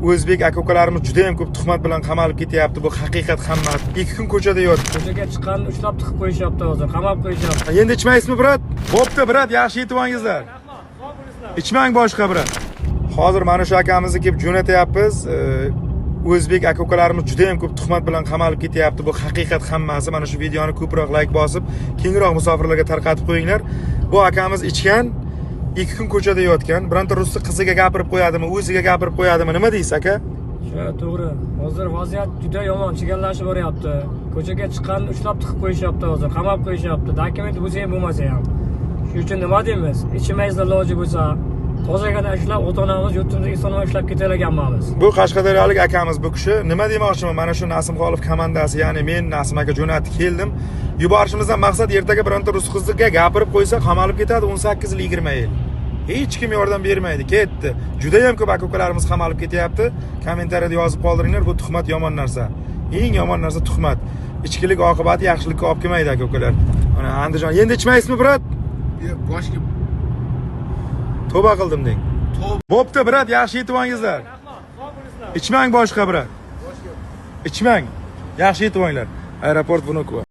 o'zbek aka-ukalarimiz juda ham ko'p tuhmat bilan qamalib ketyapti. Bu haqiqat hammasi. 2 kun ko'chada yotdi. Ko'chaga chiqqanni ushlab tiqib qo'yishyapti hozir, qamab qo'yishyapti. Endi ichmaysizmi, brat? Bo'pti, brat, yaxshi yetib olingizlar. Ichmang boshqa, brat. Hozir mana shu akamizni kelib jo'natyapmiz. O'zbek aka-ukalarimiz juda ham ko'p tuhmat bilan qamalib ketyapti. Bu haqiqat hammasi. Mana shu videoni ko'proq like bosib, kengroq musofirlarga tarqatib qo'yinglar. Bu akamiz ichgan, 2 kun ko'chada yotgan. Bironta ruscha qiziga gapirib qo'yadimi, o'ziga gapirib qo'yadimi? Nima deysiz, aka? Shu to'g'ri. Hozir vaziyat juda yomon, chigallashib boryapti. Ko'chaga chiqqanni ushlab tiqib qo'yishyapti hozir, qamab qo'yishyapti. Dokument bo'lsa ham bo'lmasa ham. Shuning uchun nima deymiz? Ichmaysizlar iloji bo'lsa, tozagina ishlab, ota-onamiz yurtimizga eson-omon ishlab ketayotganmiz. Bu qashqadaryolik akamiz bu kishi. Nima demoqchiman? Mana shu Nasim Xolov komandasi, ya'ni men Nasim aka jo'natib keldim. Yuborishimizdan maqsad ertaga bironta rus qiziga gapirib qo'ysa, qamalib ketadi 18 yil 20 yil. Hech kim yordam bermaydi, ketdi. Juda ham ko'p aka-ukalarimiz qamalib ketyapti. Kommentariyada yozib qoldiringlar, bu tuhmat yomon narsa. Eng yomon narsa tuhmat. Ichkilik oqibati yaxshilikka olib kelmaydi, aka-ukalar. Mana Andijon, endi ichmaysizmi, brat? Boshqa Tavba qildim deng. Bo'pti, brat, yaxshi yetib olingizlar. Ichmang boshqa, brat. Ichmang. Yaxshi yetib olinglar. Aeroport buni